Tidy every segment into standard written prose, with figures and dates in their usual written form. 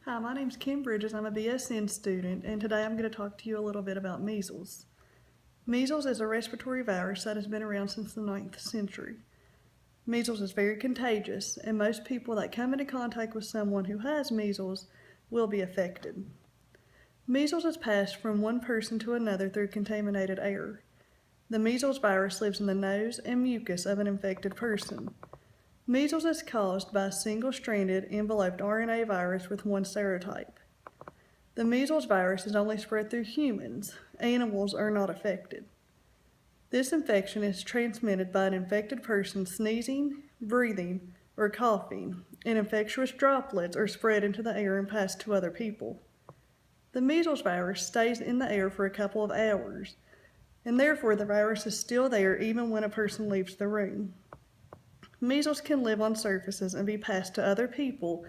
Hi, my name's Kim Bridges. I'm a BSN student, and today I'm going to talk to you a little bit about measles. Measles is a respiratory virus that has been around since the 9th century. Measles is very contagious, and most people that come into contact with someone who has measles will be affected. Measles is passed from one person to another through contaminated air. The measles virus lives in the nose and mucus of an infected person. Measles is caused by a single-stranded enveloped RNA virus with one serotype. The measles virus is only spread through humans. Animals are not affected. This infection is transmitted by an infected person sneezing, breathing, or coughing, and infectious droplets are spread into the air and passed to other people. The measles virus stays in the air for a couple of hours, and therefore the virus is still there even when a person leaves the room. Measles can live on surfaces and be passed to other people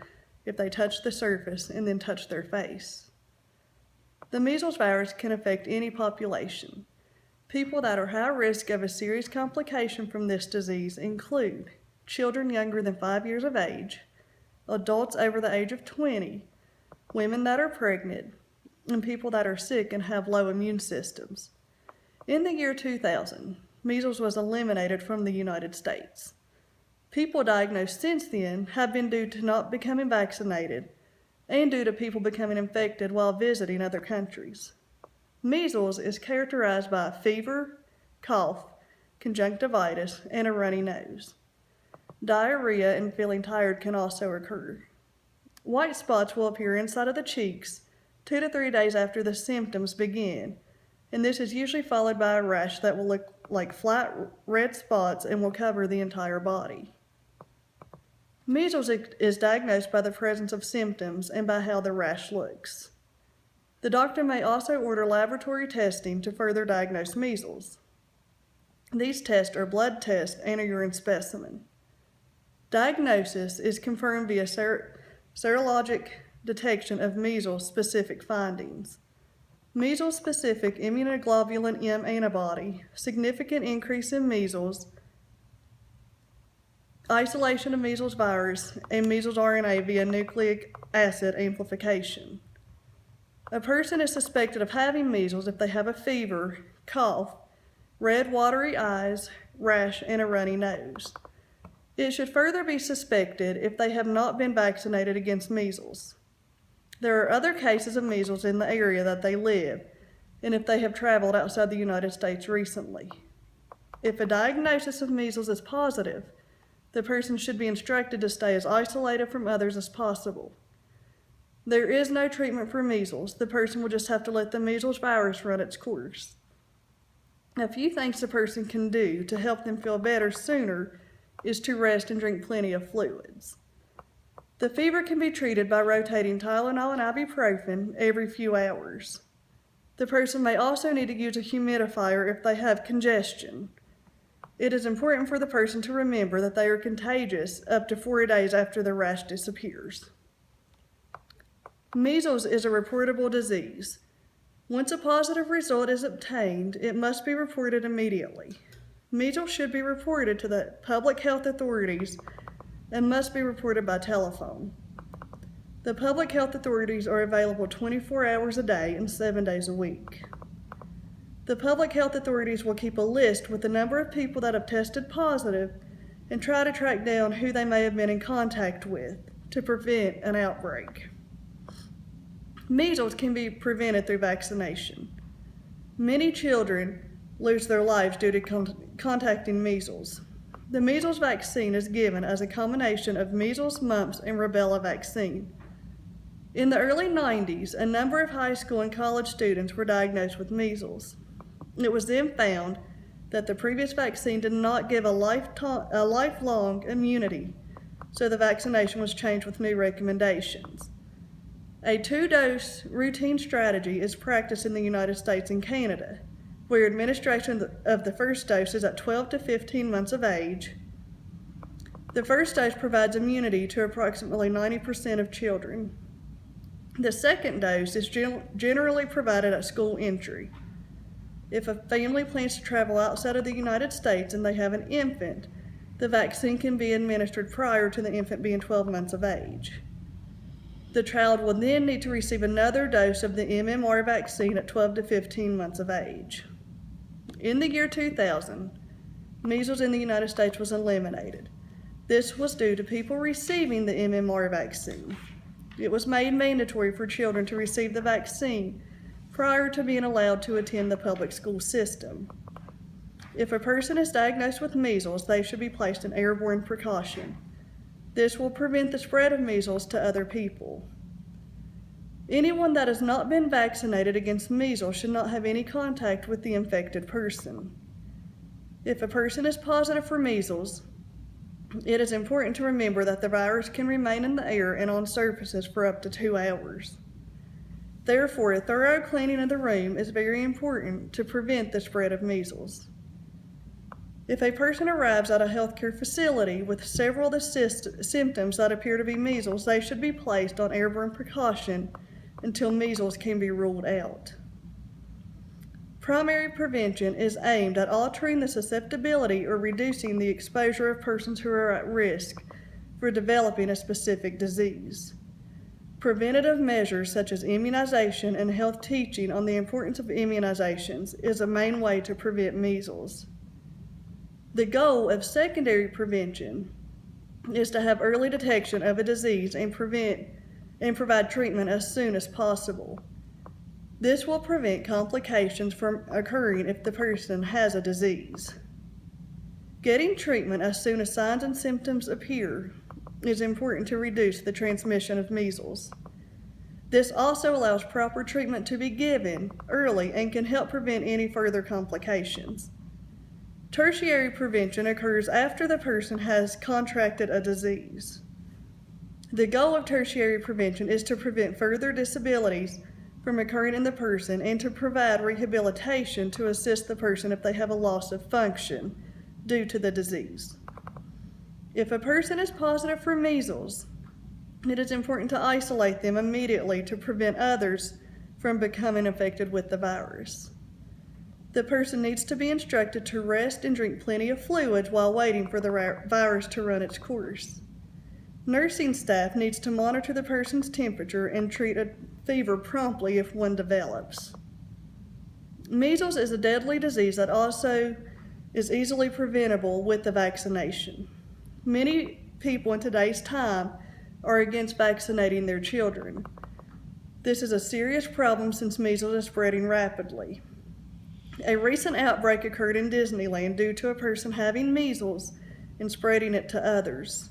if they touch the surface and then touch their face. The measles virus can affect any population. People that are high risk of a serious complication from this disease include children younger than 5 years of age, adults over the age of 20, women that are pregnant, and people that are sick and have low immune systems. In the year 2000, measles was eliminated from the United States. People diagnosed since then have been due to not becoming vaccinated and due to people becoming infected while visiting other countries. Measles is characterized by a fever, cough, conjunctivitis, and a runny nose. Diarrhea and feeling tired can also occur. White spots will appear inside of the cheeks 2 to 3 days after the symptoms begin, and this is usually followed by a rash that will look like flat red spots and will cover the entire body. Measles is diagnosed by the presence of symptoms and by how the rash looks. The doctor may also order laboratory testing to further diagnose measles. These tests are blood tests and a urine specimen. Diagnosis is confirmed via serologic detection of measles-specific findings. Measles-specific immunoglobulin M antibody, significant increase in measles, isolation of measles virus, and measles RNA via nucleic acid amplification. A person is suspected of having measles if they have a fever, cough, red watery eyes, rash, and a runny nose. It should further be suspected if they have not been vaccinated against measles. There are other cases of measles in the area that they live, and if they have traveled outside the United States recently. If a diagnosis of measles is positive, the person should be instructed to stay as isolated from others as possible. There is no treatment for measles. The person will just have to let the measles virus run its course. A few things the person can do to help them feel better sooner is to rest and drink plenty of fluids. The fever can be treated by rotating Tylenol and ibuprofen every few hours. The person may also need to use a humidifier if they have congestion. It is important for the person to remember that they are contagious up to 4 days after the rash disappears. Measles is a reportable disease. Once a positive result is obtained, it must be reported immediately. Measles should be reported to the public health authorities and must be reported by telephone. The public health authorities are available 24 hours a day and 7 days a week. The public health authorities will keep a list with the number of people that have tested positive and try to track down who they may have been in contact with to prevent an outbreak. Measles can be prevented through vaccination. Many children lose their lives due to contacting measles. The measles vaccine is given as a combination of measles, mumps, and rubella vaccine. In the early 90s, a number of high school and college students were diagnosed with measles. It was then found that the previous vaccine did not give a lifelong immunity, so the vaccination was changed with new recommendations. A 2-dose routine strategy is practiced in the United States and Canada, where administration of the first dose is at 12 to 15 months of age. The first dose provides immunity to approximately 90% of children. The second dose is generally provided at school entry. If a family plans to travel outside of the United States and they have an infant, the vaccine can be administered prior to the infant being 12 months of age. The child will then need to receive another dose of the MMR vaccine at 12 to 15 months of age. In the year 2000, measles in the United States was eliminated. This was due to people receiving the MMR vaccine. It was made mandatory for children to receive the vaccine prior to being allowed to attend the public school system. If a person is diagnosed with measles, they should be placed in airborne precaution. This will prevent the spread of measles to other people. Anyone that has not been vaccinated against measles should not have any contact with the infected person. If a person is positive for measles, it is important to remember that the virus can remain in the air and on surfaces for up to 2 hours. Therefore, a thorough cleaning of the room is very important to prevent the spread of measles. If a person arrives at a healthcare facility with several of the symptoms that appear to be measles, they should be placed on airborne precaution until measles can be ruled out. Primary prevention is aimed at altering the susceptibility or reducing the exposure of persons who are at risk for developing a specific disease. Preventative measures such as immunization and health teaching on the importance of immunizations is a main way to prevent measles. The goal of secondary prevention is to have early detection of a disease and provide treatment as soon as possible. This will prevent complications from occurring if the person has a disease. Getting treatment as soon as signs and symptoms appear is important to reduce the transmission of measles. This also allows proper treatment to be given early and can help prevent any further complications. Tertiary prevention occurs after the person has contracted a disease. The goal of tertiary prevention is to prevent further disabilities from occurring in the person and to provide rehabilitation to assist the person if they have a loss of function due to the disease. If a person is positive for measles, it is important to isolate them immediately to prevent others from becoming infected with the virus. The person needs to be instructed to rest and drink plenty of fluids while waiting for the virus to run its course. Nursing staff needs to monitor the person's temperature and treat a fever promptly if one develops. Measles is a deadly disease that also is easily preventable with the vaccination. Many people in today's time are against vaccinating their children. This is a serious problem since measles is spreading rapidly. A recent outbreak occurred in Disneyland due to a person having measles and spreading it to others.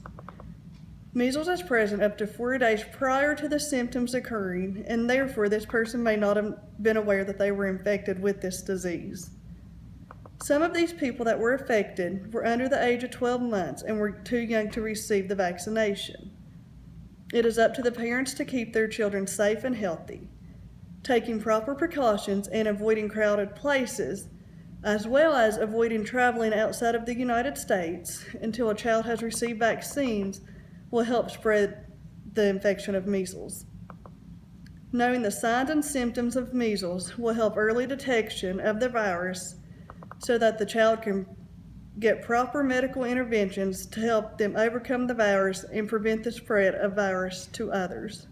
Measles is present up to 4 days prior to the symptoms occurring, and therefore this person may not have been aware that they were infected with this disease. Some of these people that were affected were under the age of 12 months and were too young to receive the vaccination. It is up to the parents to keep their children safe and healthy, taking proper precautions and avoiding crowded places, as well as avoiding traveling outside of the United States until a child has received vaccines will help spread the infection of measles. Knowing the signs and symptoms of measles will help early detection of the virus so that the child can get proper medical interventions to help them overcome the virus and prevent the spread of virus to others.